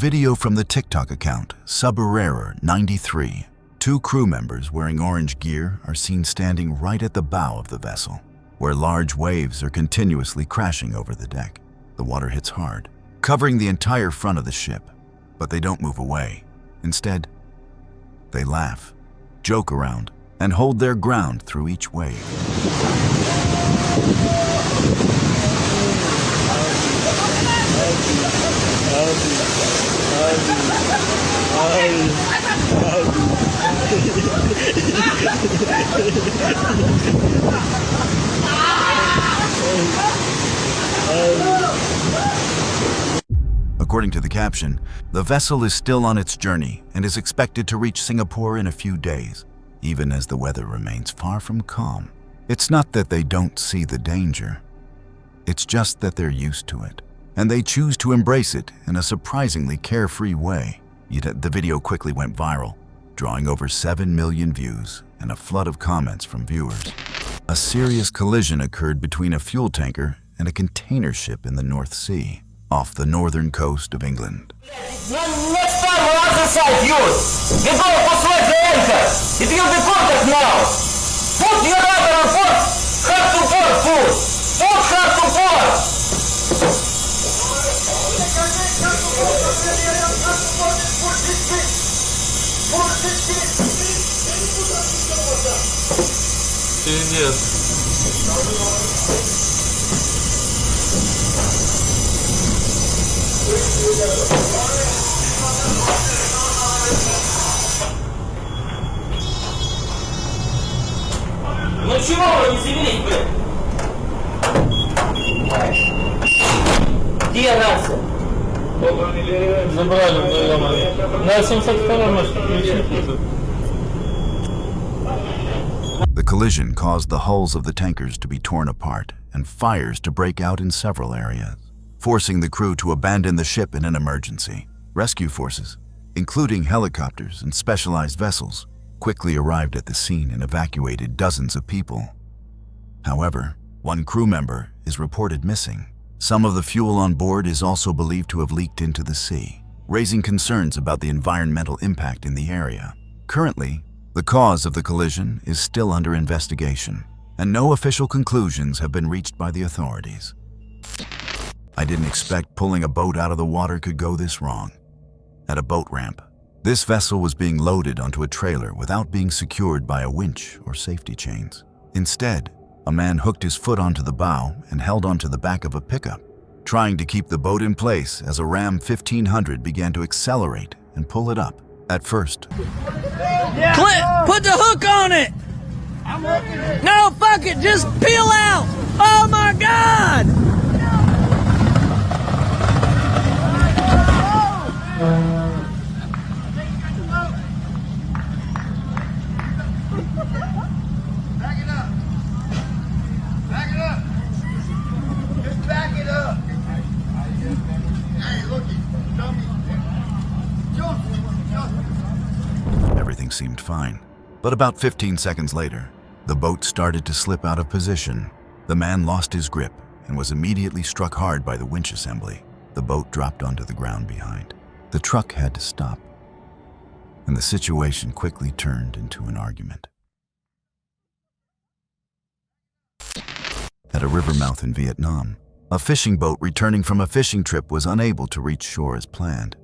video from the TikTok account Subarera93. Two crew members wearing orange gear are seen standing right at the bow of the vessel, where large waves are continuously crashing over the deck. The water hits hard, covering the entire front of the ship, but they don't move away. Instead, they laugh, joke around, and hold their ground through each wave. According to the caption, the vessel is still on its journey and is expected to reach Singapore in a few days, even as the weather remains far from calm. It's not that they don't see the danger. It's just that they're used to it, and they choose to embrace it in a surprisingly carefree way. Yet the video quickly went viral, drawing over 7 million views and a flood of comments from viewers. A serious collision occurred between a fuel tanker and a container ship in the North Sea, off the northern coast of England. Next time we're on the side, yours. We're going to switch the anchor. It will be contact now. Put your rudder on port. Hard to port, put. Put hard to port. Пиздец. Ну чего вы не завелись, блин? Где нация? Забрали вдвоем. На 702 может включить. The collision caused the hulls of the tankers to be torn apart and fires to break out in several areas, forcing the crew to abandon the ship in an emergency. Rescue forces, including helicopters and specialized vessels, quickly arrived at the scene and evacuated dozens of people. However, one crew member is reported missing. Some of the fuel on board is also believed to have leaked into the sea, raising concerns about the environmental impact in the area. Currently, the cause of the collision is still under investigation, and no official conclusions have been reached by the authorities. I didn't expect pulling a boat out of the water could go this wrong. At a boat ramp, this vessel was being loaded onto a trailer without being secured by a winch or safety chains. Instead, a man hooked his foot onto the bow and held onto the back of a pickup, trying to keep the boat in place as a Ram 1500 began to accelerate and pull it up. At first, Clint, put the hook on it! No, fuck it, just peel out! Oh my God! Back it up. Back it up. Just back it up. Hey, look, dummy. everything seemed fine. But about 15 seconds later, the boat started to slip out of position. The man lost his grip and was immediately struck hard by the winch assembly. The boat dropped onto the ground behind. The truck had to stop, and the situation quickly turned into an argument. At a river mouth in Vietnam, a fishing boat returning from a fishing trip was unable to reach shore as planned.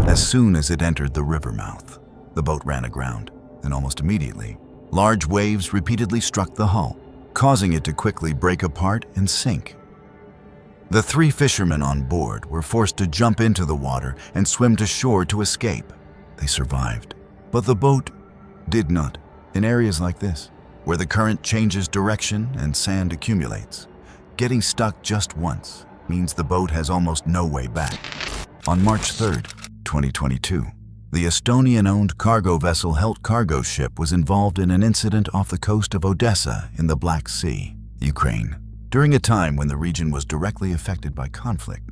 As soon as it entered the river mouth, the boat ran aground, and almost immediately, large waves repeatedly struck the hull, causing it to quickly break apart and sink. The 3 fishermen on board were forced to jump into the water and swim to shore to escape. They survived, but the boat did not. In areas like this, where the current changes direction and sand accumulates, getting stuck just once means the boat has almost no way back. On March 3rd, 2022, the Estonian-owned cargo vessel Helt cargo ship was involved in an incident off the coast of Odessa in the Black Sea, Ukraine, during a time when the region was directly affected by conflict.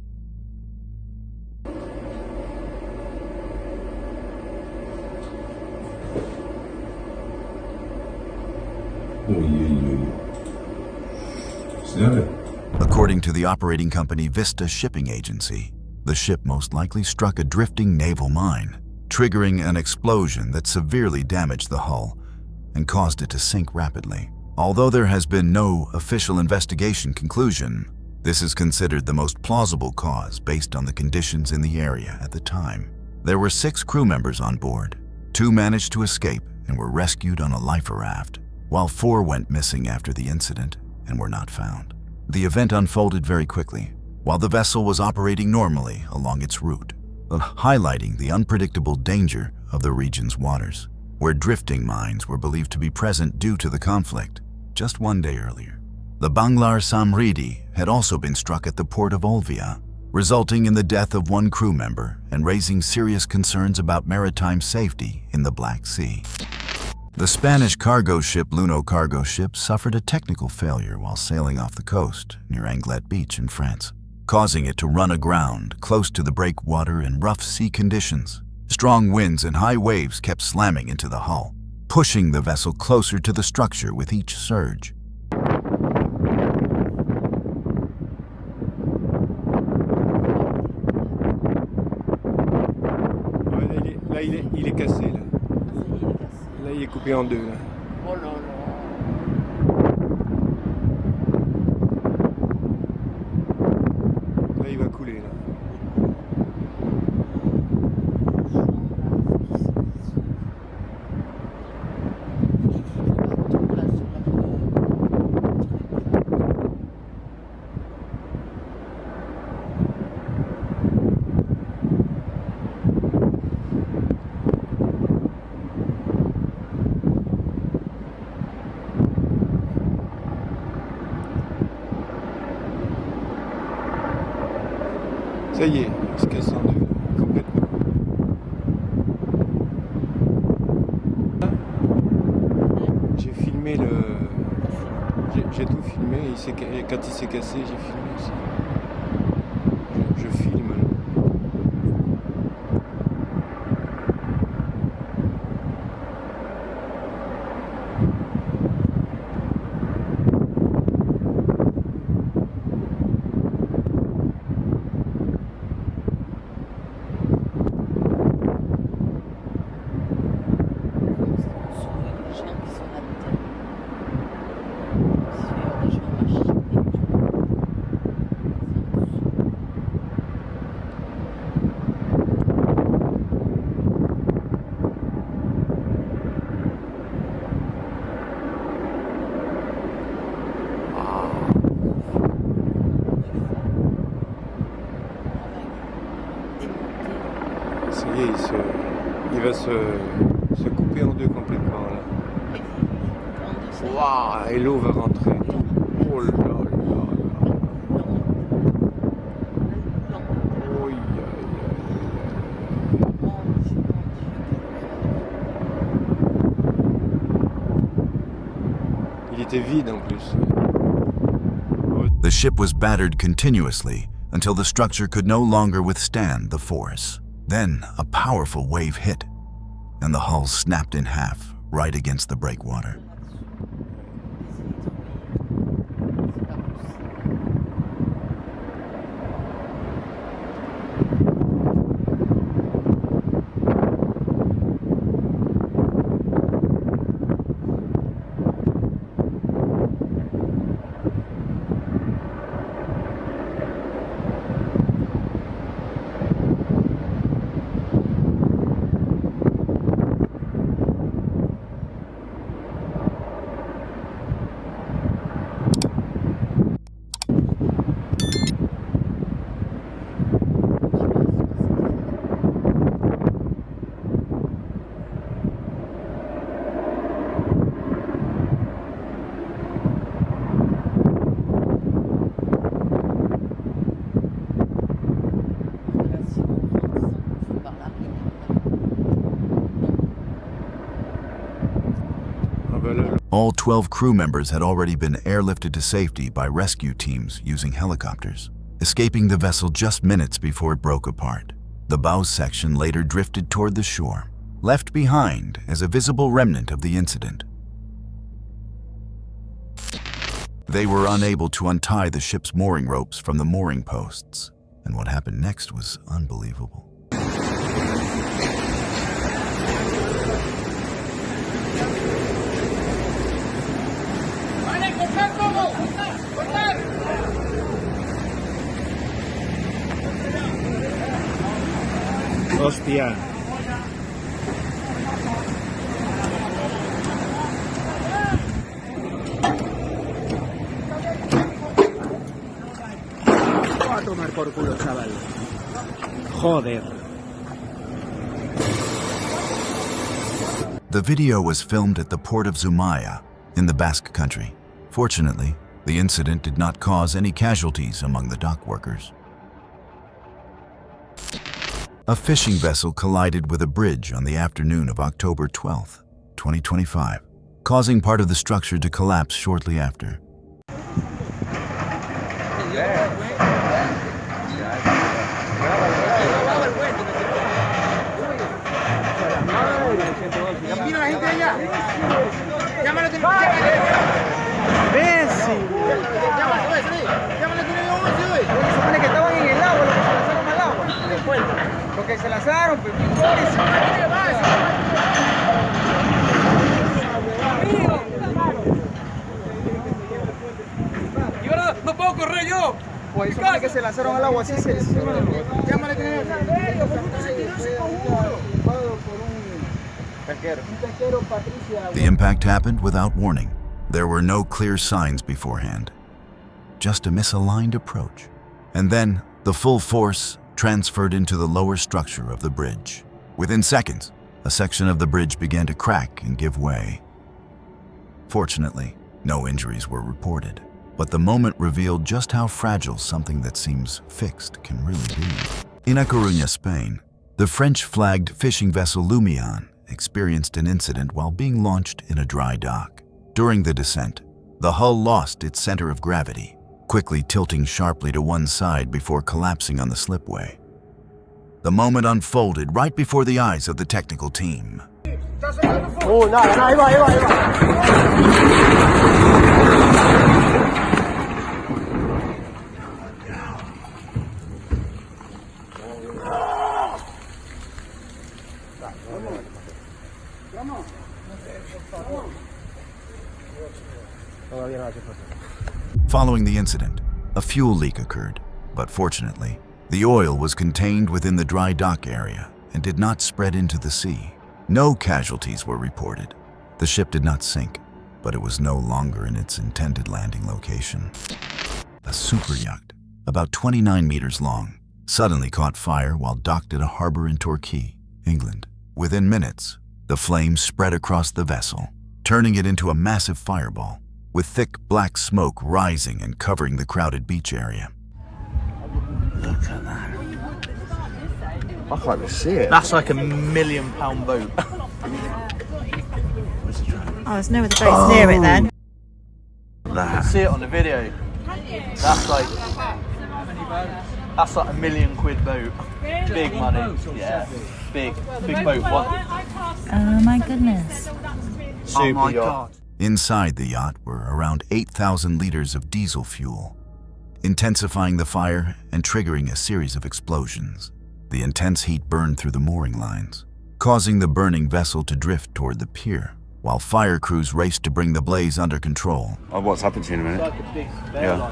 According to the operating company Vista Shipping Agency, the ship most likely struck a drifting naval mine, triggering an explosion that severely damaged the hull and caused it to sink rapidly. Although there has been no official investigation conclusion, this is considered the most plausible cause based on the conditions in the area at the time. There were 6 crew members on board. 2 managed to escape and were rescued on a life raft, while 4 went missing after the incident and were not found. The event unfolded very quickly, while the vessel was operating normally along its route, highlighting the unpredictable danger of the region's waters, where drifting mines were believed to be present due to the conflict. Just 1 day earlier, the Banglar Samridi had also been struck at the port of Olvia, resulting in the death of 1 crew member and raising serious concerns about maritime safety in the Black Sea. The Spanish cargo ship Luno cargo ship suffered a technical failure while sailing off the coast near Anglet Beach in France, causing it to run aground close to the breakwater in rough sea conditions. Strong winds and high waves kept slamming into the hull, pushing the vessel closer to the structure with each surge. Là, il est cassé, là. Là, il est coupé en 2, là. Oh là là. Là, il va couler, là. Ça y est, il se casse en 2, complètement. J'ai filmé le... J'ai tout filmé, quand il s'est cassé, j'ai filmé aussi. Je filme, là. Ça y est, il va se couper en 2 complètement, là. Waouh, et l'eau va rentrer. Oh là là là. Oh, aïe, aïe, aïe. Il était vide en plus. The ship was battered continuously until the structure could no longer withstand the force. Then a powerful wave hit, and the hull snapped in half right against the breakwater. All 12 crew members had already been airlifted to safety by rescue teams using helicopters, escaping the vessel just minutes before it broke apart. The bow section later drifted toward the shore, left behind as a visible remnant of the incident. They were unable to untie the ship's mooring ropes from the mooring posts, and what happened next was unbelievable. Hostia. Va a tomar por culo, chaval. Joder. The video was filmed at the port of Zumaya in the Basque Country. Fortunately, the incident did not cause any casualties among the dock workers. A fishing vessel collided with a bridge on the afternoon of October 12, 2025, causing part of the structure to collapse shortly after. Porque se lanzaron, pues, Y ahora no puedo correr yo. pues supone que se lanzaron al agua, así se llámale que The impact happened without warning. There were no clear signs beforehand, just a misaligned approach. And then the full force transferred into the lower structure of the bridge. Within seconds, a section of the bridge began to crack and give way. Fortunately, no injuries were reported, but the moment revealed just how fragile something that seems fixed can really be. In A Coruña, Spain, the French-flagged fishing vessel Lumion experienced an incident while being launched in a dry dock. During the descent, the hull lost its center of gravity, quickly tilting sharply to one side before collapsing on the slipway. The moment unfolded right before the eyes of the technical team. Oh, nada, ahí va, ahí va, ahí va. Following the incident, a fuel leak occurred, but fortunately, the oil was contained within the dry dock area and did not spread into the sea. No casualties were reported. The ship did not sink, but it was no longer in its intended landing location. A super yacht, about 29 meters long, suddenly caught fire while docked at a harbor in Torquay, England. Within minutes, the flames spread across the vessel, turning it into a massive fireball, with thick black smoke rising and covering the crowded beach area. Look at that. I can't even see it. That's like £1 million boat. Oh, there's no other boats near it then. That. See it on the video. That's like £1 million boat. Big money. Yeah. Big boat. What? Oh my goodness. Super yacht. God. Inside the yacht were around 8,000 liters of diesel fuel, intensifying the fire and triggering a series of explosions. The intense heat burned through the mooring lines, causing the burning vessel to drift toward the pier, while fire crews raced to bring the blaze under control. Oh, what's happened to you in a minute? Like a big Yeah.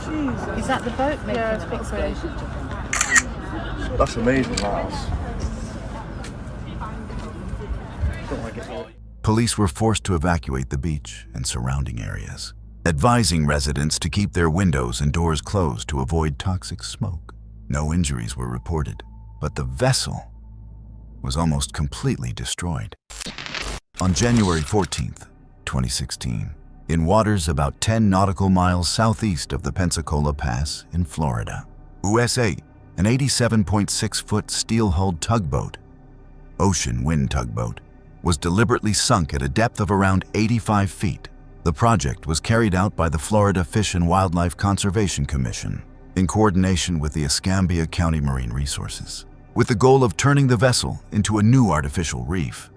Jeez, is that the boat making an explosion? That's amazing, that. Police were forced to evacuate the beach and surrounding areas, advising residents to keep their windows and doors closed to avoid toxic smoke. No injuries were reported, but the vessel was almost completely destroyed. On January 14th, 2016, in waters about 10 nautical miles southeast of the Pensacola Pass in Florida, USA, an 87.6-foot steel-hulled tugboat, Ocean Wind Tugboat, was deliberately sunk at a depth of around 85 feet. The project was carried out by the Florida Fish and Wildlife Conservation Commission in coordination with the Escambia County Marine Resources, with the goal of turning the vessel into a new artificial reef.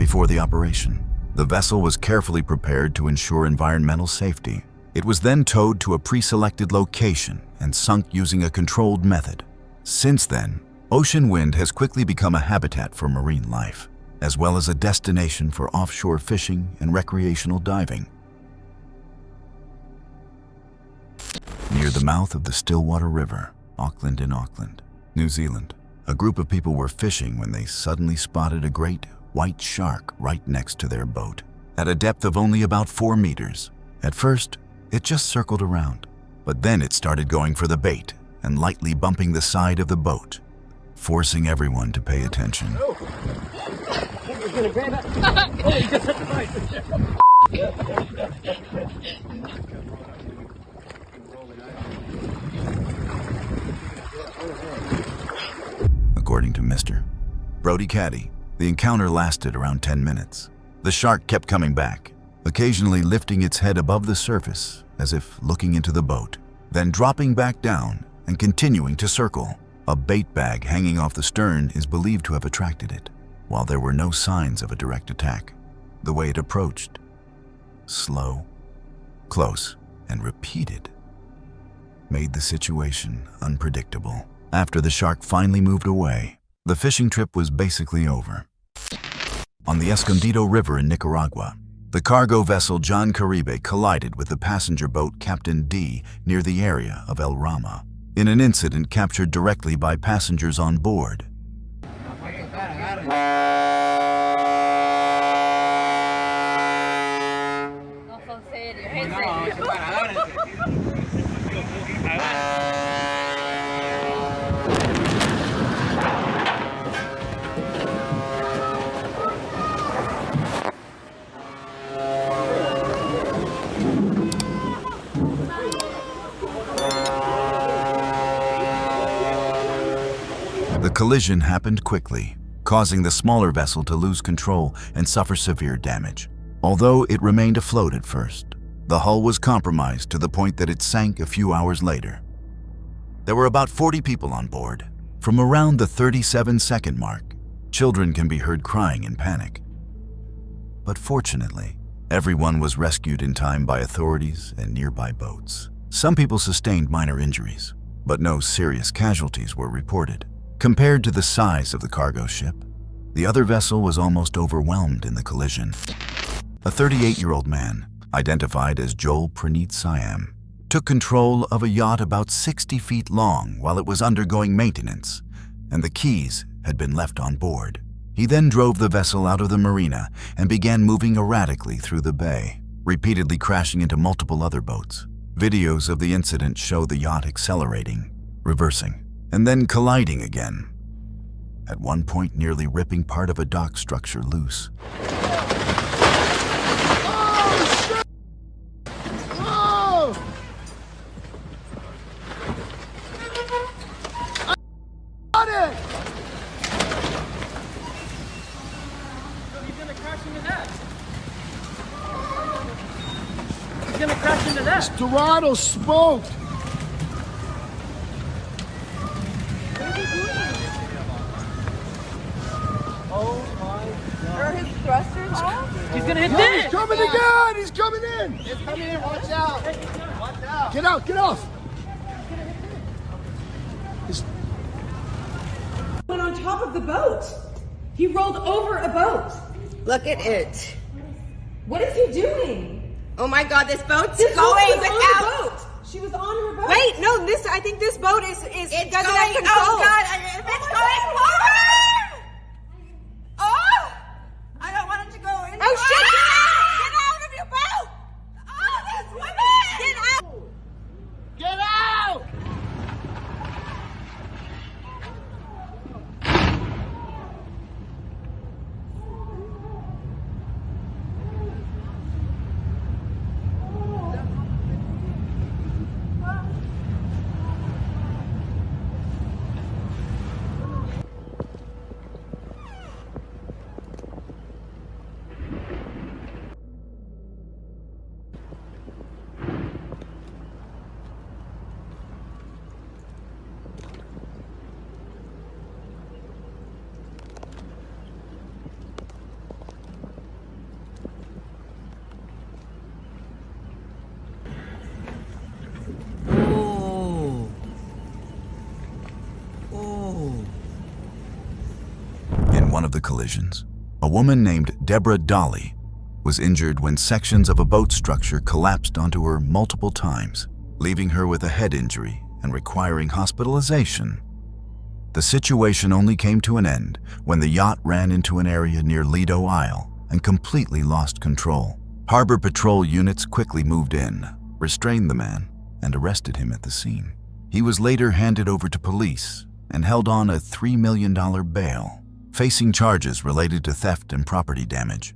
before the operation, the vessel was carefully prepared to ensure environmental safety. It was then towed to a pre-selected location and sunk using a controlled method. Since then, ocean wind has quickly become a habitat for marine life, as well as a destination for offshore fishing and recreational diving. Near the mouth of the Stillwater River, Auckland in Auckland, New Zealand, a group of people were fishing when they suddenly spotted a great white shark right next to their boat, at a depth of only about 4 meters. At first, it just circled around, but then it started going for the bait and lightly bumping the side of the boat, forcing everyone to pay attention. According to Mr. Brody Caddy, the encounter lasted around 10 minutes. The shark kept coming back, occasionally lifting its head above the surface as if looking into the boat, then dropping back down and continuing to circle. A bait bag hanging off the stern is believed to have attracted it, while there were no signs of a direct attack. The way it approached, slow, close, and repeated, made the situation unpredictable. After the shark finally moved away, the fishing trip was basically over. On the Escondido River in Nicaragua, the cargo vessel John Caribe collided with the passenger boat Captain D near the area of El Rama, in an incident captured directly by passengers on board. The collision happened quickly, causing the smaller vessel to lose control and suffer severe damage. Although it remained afloat at first, the hull was compromised to the point that it sank a few hours later. There were about 40 people on board. From around the 37-second mark, children can be heard crying in panic. But fortunately, everyone was rescued in time by authorities and nearby boats. Some people sustained minor injuries, but no serious casualties were reported. Compared to the size of the cargo ship, the other vessel was almost overwhelmed in the collision. A 38-year-old man, identified as Joel Praneet Siam, took control of a yacht about 60 feet long while it was undergoing maintenance, and the keys had been left on board. He then drove the vessel out of the marina and began moving erratically through the bay, repeatedly crashing into multiple other boats. Videos of the incident show the yacht accelerating, reversing, and then colliding again, at one point nearly ripping part of a dock structure loose. Dorado smoked. Are his thrusters off? He's gonna hit No, this! he's coming again! He's coming in! He's coming in, watch out! Watch out! Get out, get off! Went on top of the boat. He rolled over a boat. Look at it. What is he doing? Oh my god, this boat's This going woman was on without... the boat. She was on her boat. Wait, no, I think this boat is it's doesn't going, have control. oh god, If it's going forward! Oh! I don't want it to go in. Oh shit! Get out of your boat! Oh, this woman! Get out! Get out! in one of the collisions. A woman named Deborah Dolly was injured when sections of a boat structure collapsed onto her multiple times, leaving her with a head injury and requiring hospitalization. The situation only came to an end when the yacht ran into an area near Lido Isle and completely lost control. Harbor Patrol units quickly moved in, restrained the man, and arrested him at the scene. He was later handed over to police and held on a $3 million bail, facing charges related to theft and property damage.